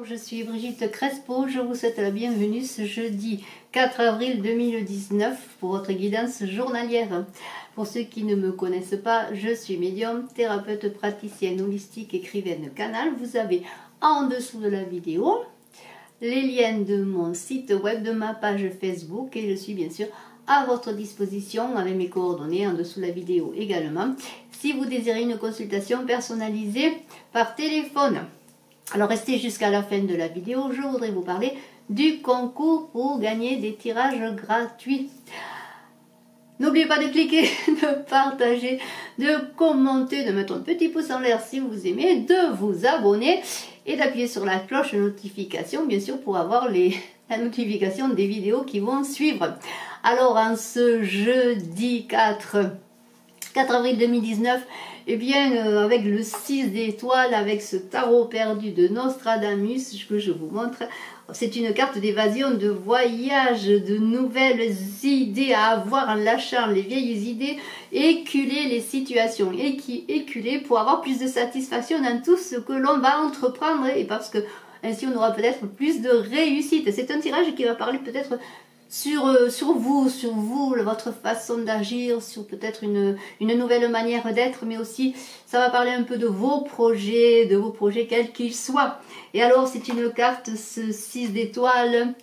Je suis Brigitte Crespo, je vous souhaite la bienvenue ce jeudi 4 avril 2019 pour votre guidance journalière. Pour ceux qui ne me connaissent pas, je suis médium, thérapeute praticienne holistique, écrivaine de canal. Vous avez en dessous de la vidéo les liens de mon site web, de ma page Facebook et je suis bien sûr à votre disposition avec mes coordonnées en dessous de la vidéo également. Si vous désirez une consultation personnalisée par téléphone. Alors restez jusqu'à la fin de la vidéo, je voudrais vous parler du concours pour gagner des tirages gratuits. N'oubliez pas de cliquer, de partager, de commenter, de mettre un petit pouce en l'air si vous aimez, de vous abonner et d'appuyer sur la cloche de notification, bien sûr, pour avoir la notification des vidéos qui vont suivre. Alors en ce jeudi 4 avril 2019, eh bien, avec le 6 d'étoiles, avec ce tarot perdu de Nostradamus que je vous montre, c'est une carte d'évasion, de voyage, de nouvelles idées à avoir en lâchant les vieilles idées, éculer les situations, éculer pour avoir plus de satisfaction dans tout ce que l'on va entreprendre et parce que ainsi on aura peut-être plus de réussite. C'est un tirage qui va parler peut-être sur vous, votre façon d'agir, sur peut-être une nouvelle manière d'être, mais aussi ça va parler un peu de vos projets quels qu'ils soient. Et alors c'est une carte, ce 6 d'étoiles,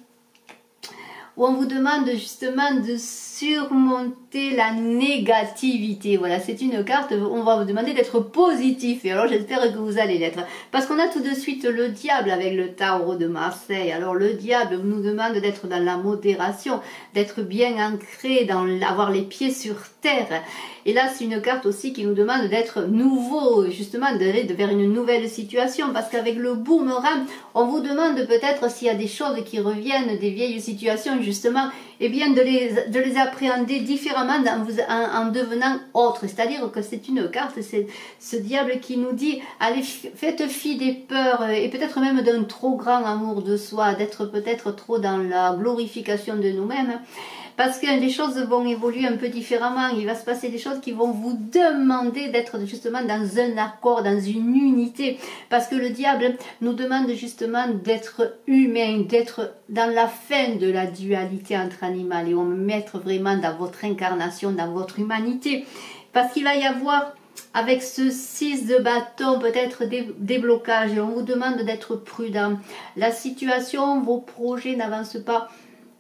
où on vous demande justement de surmonter la négativité. Voilà, c'est une carte où on va vous demander d'être positif. Et alors j'espère que vous allez l'être. Parce qu'on a tout de suite le diable avec le tarot de Marseille. Alors le diable nous demande d'être dans la modération, d'être bien ancré, avoir les pieds sur terre. Et là c'est une carte aussi qui nous demande d'être nouveau, justement d'aller vers une nouvelle situation. Parce qu'avec le boomerang, on vous demande peut-être s'il y a des choses qui reviennent, des vieilles situations justement, et bien de les appréhender différemment en devenant autre. C'est-à-dire que c'est une carte, c'est ce diable qui nous dit, allez, faites fi des peurs et peut-être même d'un trop grand amour de soi, d'être peut-être trop dans la glorification de nous-mêmes. Parce que les choses vont évoluer un peu différemment, il va se passer des choses qui vont vous demander d'être justement dans un accord, dans une unité. Parce que le diable nous demande justement d'être humain, d'être dans la fin de la dualité entre animal. Et on va mettre vraiment dans votre incarnation, dans votre humanité. Parce qu'il va y avoir, avec ce 6 de bâton, peut-être des blocages. Et on vous demande d'être prudent. La situation, vos projets n'avancent pas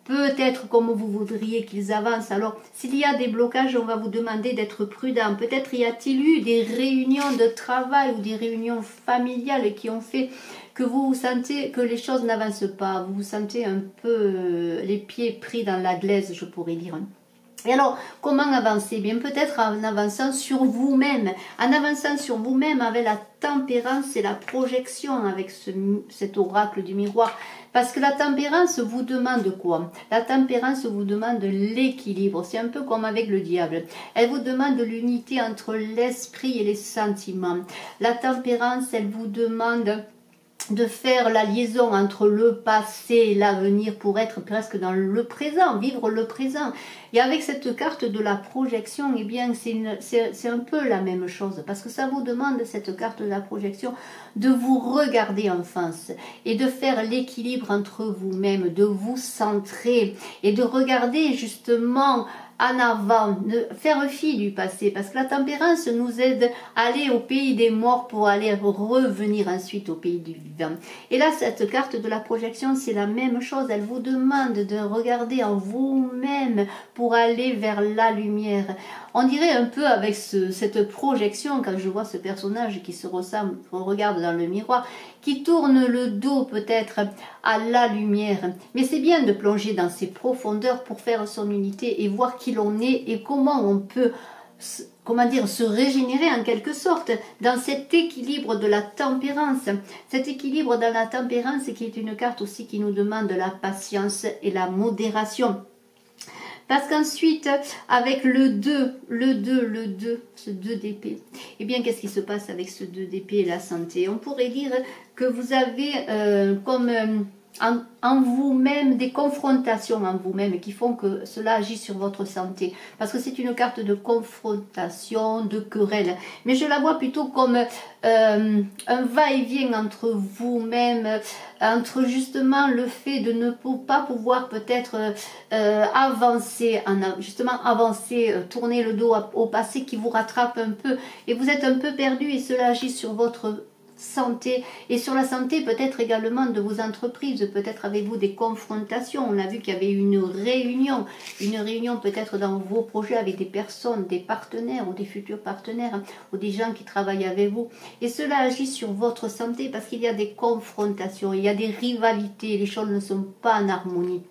peut-être comme vous voudriez qu'ils avancent. Alors, s'il y a des blocages, on va vous demander d'être prudent. Peut-être y a-t-il eu des réunions de travail ou des réunions familiales qui ont fait que vous vous sentez que les choses n'avancent pas. Vous vous sentez un peu les pieds pris dans la glaise, je pourrais dire. Et alors, comment avancer? Bien, peut-être en avançant sur vous-même. En avançant sur vous-même avec la tempérance et la projection, avec cet oracle du miroir. Parce que la tempérance vous demande quoi? La tempérance vous demande l'équilibre. C'est un peu comme avec le diable. Elle vous demande l'unité entre l'esprit et les sentiments. La tempérance, elle vous demande de faire la liaison entre le passé et l'avenir pour être presque dans le présent, vivre le présent. Et avec cette carte de la projection, eh bien c'est un peu la même chose, parce que ça vous demande, cette carte de la projection, de vous regarder en face et de faire l'équilibre entre vous-même, de vous centrer et de regarder justement en avant, de faire fi du passé, parce que la tempérance nous aide à aller au pays des morts pour aller revenir ensuite au pays du vivant. Et là, cette carte de la projection, c'est la même chose, elle vous demande de regarder en vous-même pour aller vers la lumière. On dirait un peu avec cette projection, quand je vois ce personnage qui se ressemble, on regarde dans le miroir, qui tourne le dos peut-être à la lumière. Mais c'est bien de plonger dans ses profondeurs pour faire son unité et voir qui l'on est et comment on peut, comment dire, se régénérer en quelque sorte dans cet équilibre de la tempérance. Cet équilibre dans la tempérance qui est une carte aussi qui nous demande la patience et la modération. Parce qu'ensuite, avec le 2, ce 2 d'épée, eh bien, qu'est-ce qui se passe avec ce 2 d'épée et la santé? On pourrait dire que vous avez comme en vous-même, des confrontations en vous-même qui font que cela agit sur votre santé. Parce que c'est une carte de confrontation, de querelle. Mais je la vois plutôt comme un va-et-vient entre vous-même, entre justement le fait de ne pas pouvoir peut-être avancer, justement avancer, tourner le dos au passé qui vous rattrape un peu. Et vous êtes un peu perdu et cela agit sur votre santé et sur la santé peut-être également de vos entreprises. Peut-être avez-vous des confrontations. On a vu qu'il y avait une réunion peut-être dans vos projets avec des personnes, des partenaires ou des futurs partenaires ou des gens qui travaillent avec vous, et cela agit sur votre santé parce qu'il y a des confrontations, il y a des rivalités, les choses ne sont pas en harmonie.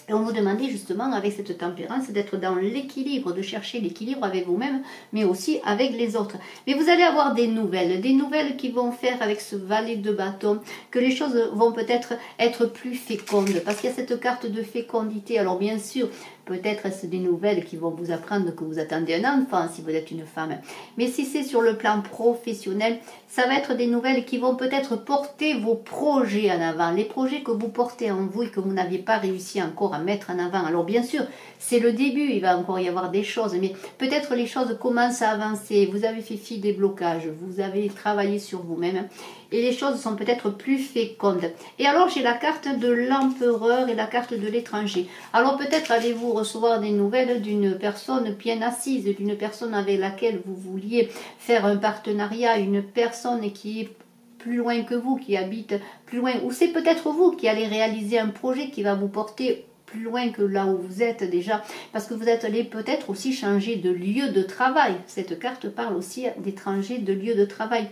Et on vous demandait justement avec cette tempérance d'être dans l'équilibre, de chercher l'équilibre avec vous-même, mais aussi avec les autres. Mais vous allez avoir des nouvelles qui vont faire avec ce valet de bâton, que les choses vont peut-être être plus fécondes, parce qu'il y a cette carte de fécondité. Alors bien sûr, peut-être est-ce des nouvelles qui vont vous apprendre que vous attendez un enfant si vous êtes une femme. Mais si c'est sur le plan professionnel, ça va être des nouvelles qui vont peut-être porter vos projets en avant, les projets que vous portez en vous et que vous n'aviez pas réussi encore à mettre en avant. Alors bien sûr, c'est le début, il va encore y avoir des choses, mais peut-être les choses commencent à avancer, vous avez fait fi des blocages, vous avez travaillé sur vous-même, et les choses sont peut-être plus fécondes. Et alors j'ai la carte de l'empereur et la carte de l'étranger. Alors peut-être allez-vous recevoir des nouvelles d'une personne bien assise, d'une personne avec laquelle vous vouliez faire un partenariat, une personne qui est plus loin que vous, qui habite plus loin, ou c'est peut-être vous qui allez réaliser un projet qui va vous porter plus loin que là où vous êtes déjà, parce que vous êtes allé peut-être aussi changer de lieu de travail. Cette carte parle aussi d'étrangers, de lieu de travail.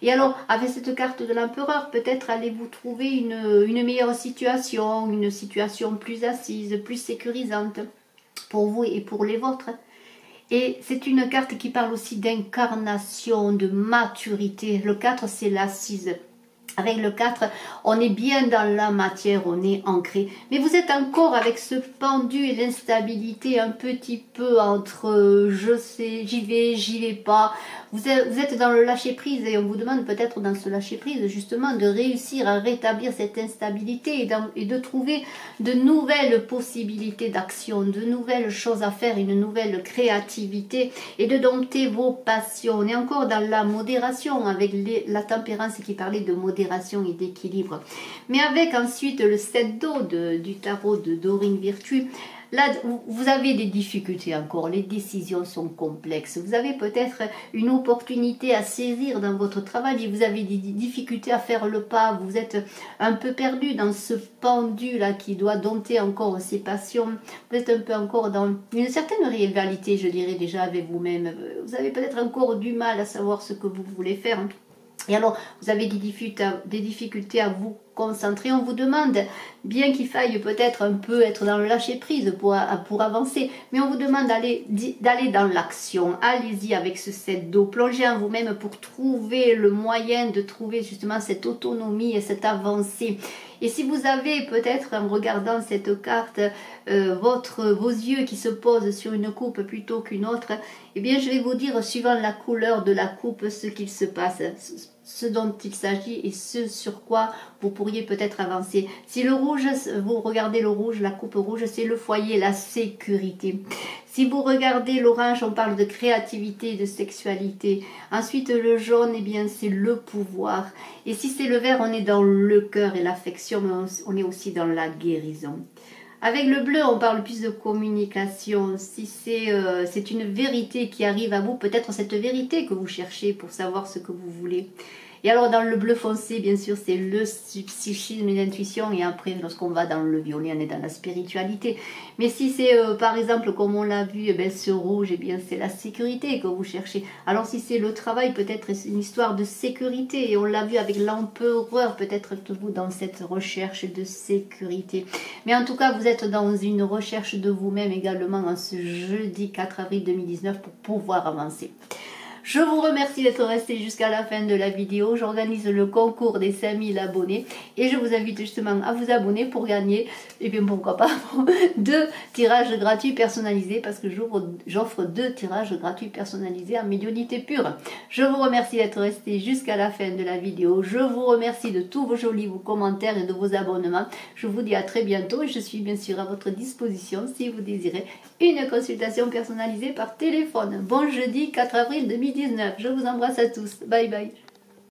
Et alors, avec cette carte de l'empereur, peut-être allez-vous trouver une meilleure situation, une situation plus assise, plus sécurisante pour vous et pour les vôtres. Et c'est une carte qui parle aussi d'incarnation, de maturité. Le 4, c'est l'assise. Avec le 4, on est bien dans la matière, on est ancré. Mais vous êtes encore avec ce pendu et l'instabilité un petit peu entre je sais, j'y vais pas. Vous êtes dans le lâcher-prise et on vous demande peut-être dans ce lâcher-prise justement de réussir à rétablir cette instabilité et de trouver de nouvelles possibilités d'action, de nouvelles choses à faire, une nouvelle créativité et de dompter vos passions. On est encore dans la modération avec la tempérance qui parlait de modération et d'équilibre. Mais avec ensuite le 7 d'eau du tarot de Dorine Virtue, là, vous avez des difficultés encore, les décisions sont complexes. Vous avez peut-être une opportunité à saisir dans votre travail et vous avez des difficultés à faire le pas. Vous êtes un peu perdu dans ce pendu-là qui doit dompter encore ses passions. Vous êtes un peu encore dans une certaine rivalité, je dirais déjà, avec vous-même. Vous avez peut-être encore du mal à savoir ce que vous voulez faire. Et alors, vous avez des difficultés à vous concentrer. On vous demande, bien qu'il faille peut-être un peu être dans le lâcher-prise pour avancer, mais on vous demande d'aller dans l'action. Allez-y avec ce 7 d'eau. Plongez en vous-même pour trouver le moyen de trouver justement cette autonomie et cette avancée. Et si vous avez peut-être, en regardant cette carte, vos yeux qui se posent sur une coupe plutôt qu'une autre, eh bien je vais vous dire, suivant la couleur de la coupe, ce qu'il se passe, ce dont il s'agit et ce sur quoi vous pourriez peut-être avancer. Si le rouge, vous regardez le rouge, la coupe rouge, c'est le foyer, la sécurité. Si vous regardez l'orange, on parle de créativité, de sexualité. Ensuite, le jaune, eh bien, c'est le pouvoir. Et si c'est le vert, on est dans le cœur et l'affection, mais on est aussi dans la guérison. Avec le bleu, on parle plus de communication. Si c'est une vérité qui arrive à vous, peut-être cette vérité que vous cherchez pour savoir ce que vous voulez. Et alors dans le bleu foncé, bien sûr, c'est le psychisme et l'intuition. Et après, lorsqu'on va dans le violet, on est dans la spiritualité. Mais si c'est, par exemple, comme on l'a vu, eh bien, ce rouge, eh bien, c'est la sécurité que vous cherchez. Alors si c'est le travail, peut-être c'est une histoire de sécurité. Et on l'a vu avec l'empereur, peut-être êtes-vous dans cette recherche de sécurité. Mais en tout cas, vous êtes dans une recherche de vous-même également en ce jeudi 4 avril 2019 pour pouvoir avancer. Je vous remercie d'être resté jusqu'à la fin de la vidéo. J'organise le concours des 5000 abonnés et je vous invite justement à vous abonner pour gagner, et bien pourquoi pas, 2 tirages gratuits personnalisés, parce que j'offre 2 tirages gratuits personnalisés en médiumnité pure. Je vous remercie d'être resté jusqu'à la fin de la vidéo. Je vous remercie de tous vos jolis commentaires et de vos abonnements. Je vous dis à très bientôt et je suis bien sûr à votre disposition si vous désirez une consultation personnalisée par téléphone. Bon jeudi 4 avril 2019. Je vous embrasse à tous. Bye bye.